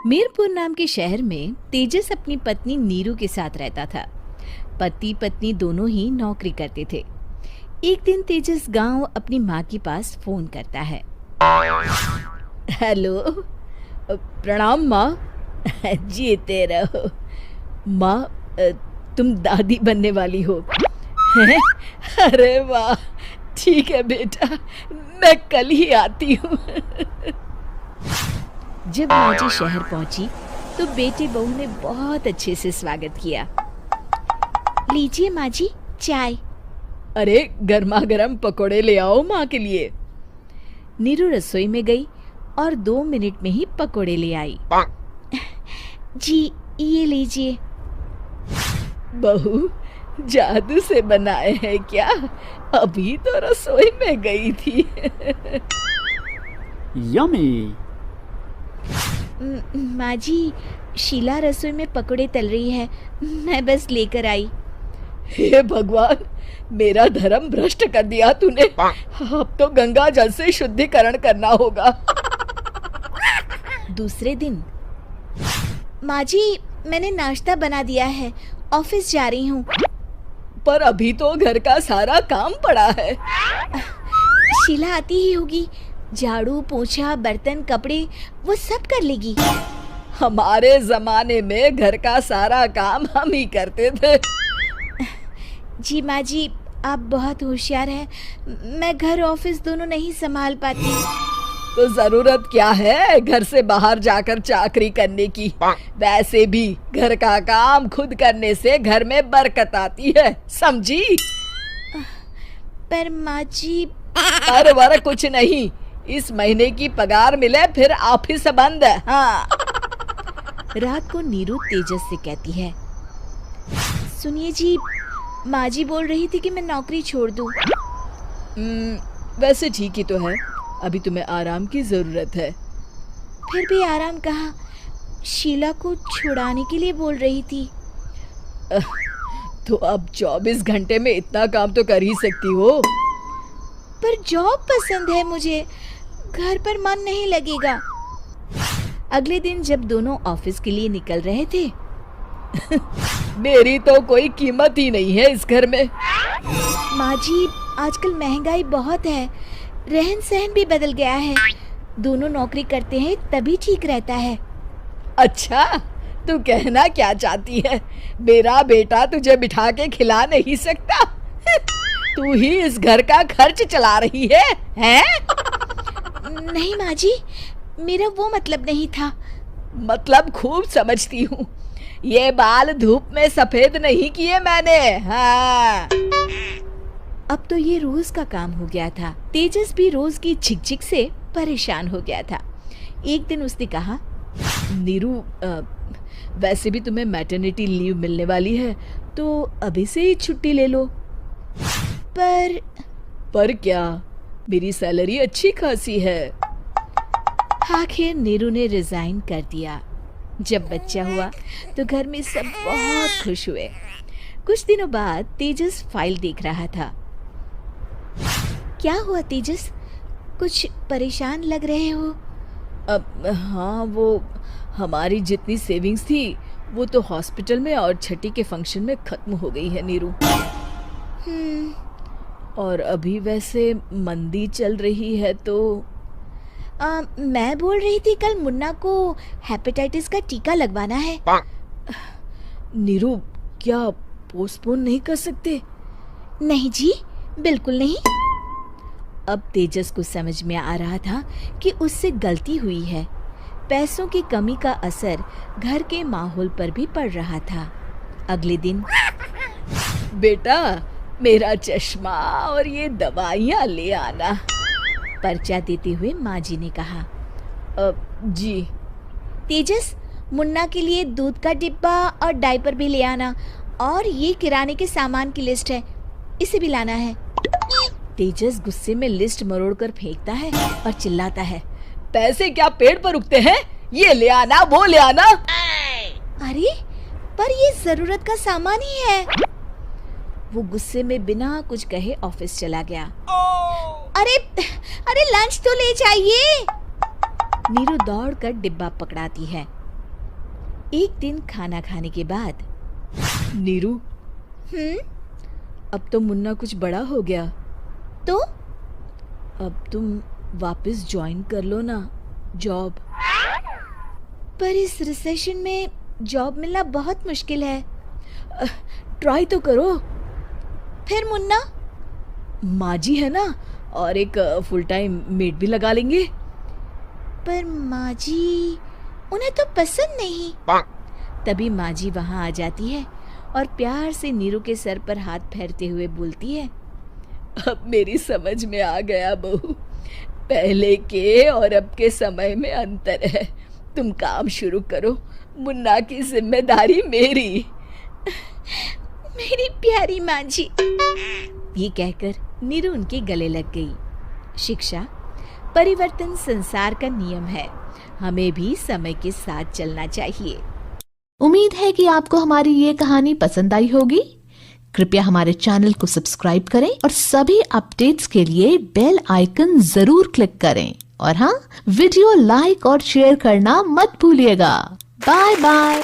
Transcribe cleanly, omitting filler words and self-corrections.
मीरपुर नाम के शहर में तेजस अपनी पत्नी नीरू के साथ रहता था। पति पत्नी दोनों ही नौकरी करते थे। एक दिन तेजस गांव अपनी माँ के पास फोन करता है। हेलो, प्रणाम माँ। जीते रहो माँ, तुम दादी बनने वाली हो हैं? अरे वाह, ठीक है बेटा, मैं कल ही आती हूँ। जब माँ जी शहर पहुंची तो बेटे बहू ने बहुत अच्छे से स्वागत किया। लीजिए माँ जी, चाय। अरे गर्मा गर्म पकोड़े ले आओ माँ के लिए। नीरू रसोई में गई और 2 मिनट में ही पकोड़े ले आई। जी ये लीजिए। बहू जादू से बनाए हैं क्या? अभी तो रसोई में गई थी। यम्मी। माँ जी, शीला रसोई में पकोड़े तल रही है, मैं बस लेकर आई। हे भगवान, मेरा धर्म भ्रष्ट कर दिया तूने। अब तो गंगा जल से शुद्धिकरण करना होगा। दूसरे दिन, माँ जी मैंने नाश्ता बना दिया है, ऑफिस जा रही हूँ। पर अभी तो घर का सारा काम पड़ा है। शीला आती ही होगी, झाड़ू पोछा बर्तन कपड़े वो सब कर लेगी। हमारे जमाने में घर का सारा काम हम ही करते थे। जी माँ जी, आप बहुत होशियार हैं, मैं घर ऑफिस दोनों नहीं संभाल पाती। तो जरूरत क्या है घर से बाहर जाकर चाकरी करने की? वैसे भी घर का काम खुद करने से घर में बरकत आती है, समझी? पर माँ जी। अरे वारे कुछ नहीं, इस महीने की पगार मिले फिर ऑफिस बंद है। हाँ। रात को नीरू तेजस से कहती है, सुनिए जी, माँ जी बोल रही थी कि मैं नौकरी छोड़ दूं। वैसे ठीक ही तो है, अभी तुम्हें आराम की जरूरत है। फिर भी आराम कहाँ, शीला को छुड़ाने के लिए बोल रही थी। तो अब 24 घंटे में इतना काम तो कर ही सकती हो। पर जॉब पसंद है मुझे, घर पर मन नहीं लगेगा। अगले दिन जब दोनों ऑफिस के लिए निकल रहे थे, मेरी तो कोई कीमत ही नहीं है इस घर में। माँ जी, आजकल महंगाई बहुत है, रहन सहन भी बदल गया है, दोनों नौकरी करते हैं तभी ठीक रहता है। अच्छा, तू कहना क्या चाहती है? मेरा बेटा तुझे बिठा के खिला नहीं सकता? तू ही इस घर का खर्च चला रही है, हैं? नहीं माँ जी, मेरा वो मतलब नहीं था। मतलब खूब समझती हूँ, ये बाल धूप में सफेद नहीं किए मैंने। हाँ। अब तो ये रोज का काम हो गया था। तेजस भी रोज की झिकझिक से परेशान हो गया था। एक दिन उसने कहा, नीरू, वैसे भी तुम्हें मैटरनिटी लीव मिलने वाली है, तो अभी से ही छुट्टी ले लो। पर क्या, मेरी सैलरी अच्छी खासी है। आखिर नीरू ने रिजाइन कर दिया। जब बच्चा हुआ तो घर में सब बहुत खुश हुए। कुछ दिनों बाद तेजस फाइल देख रहा था। क्या हुआ तेजस, कुछ परेशान लग रहे हो? हाँ, वो हमारी जितनी सेविंग्स थी वो तो हॉस्पिटल में और छठी के फंक्शन में खत्म हो गई है नीरू। और अभी वैसे मंदी चल रही है तो मैं बोल रही थी कल मुन्ना को हेपेटाइटिस का टीका लगवाना है। नीरू, क्या पोस्टपोन नहीं कर सकते? नहीं जी, बिल्कुल नहीं। अब तेजस को समझ में आ रहा था कि उससे गलती हुई है। पैसों की कमी का असर घर के माहौल पर भी पड़ रहा था। अगले दिन, बेटा मेरा चश्मा और ये दवाइयाँ ले आना, पर्चा देते हुए माँ जी ने कहा। जी। तेजस, मुन्ना के लिए दूध का डिब्बा और डायपर भी ले आना, और ये किराने के सामान की लिस्ट है, इसे भी लाना है। तेजस गुस्से में लिस्ट मरोड़कर फेंकता है और चिल्लाता है, पैसे क्या पेड़ पर उगते हैं? ये ले आना, वो ले आना। अरे पर ये जरूरत का सामान ही है। वो गुस्से में बिना कुछ कहे ऑफिस चला गया। अरे लंच तो ले जाइए। नीरू दौड़कर डिब्बा पकड़ाती है एक दिन खाना खाने के बाद, नीरू, अब तो मुन्ना कुछ बड़ा हो गया, तो अब तुम वापस ज्वाइन कर लो ना जॉब। पर इस रिसेशन में जॉब मिलना बहुत मुश्किल है। ट्राई तो करो। फिर मुन्ना, माँ जी है ना, और एक फुल टाइम मेड भी लगा लेंगे। पर माँ जी, उन्हें तो पसंद नहीं। तभी माँ जी वहाँ आ जाती है और प्यार से नीरू के सर पर हाथ फेरते हुए बोलती है, अब मेरी समझ में आ गया बहू, पहले के और अब के समय में अंतर है। तुम काम शुरू करो, मुन्ना की जिम्मेदारी मेरी। मेरी प्यारी माँ जी। ये कहकर नीरू उनके गले लग गई। शिक्षा, परिवर्तन संसार का नियम है, हमें भी समय के साथ चलना चाहिए। उम्मीद है कि आपको हमारी ये कहानी पसंद आई होगी। कृपया हमारे चैनल को सब्सक्राइब करें और सभी अपडेट्स के लिए बेल आइकन जरूर क्लिक करें। और हाँ, वीडियो लाइक और शेयर करना मत भूलिएगा। Bye bye.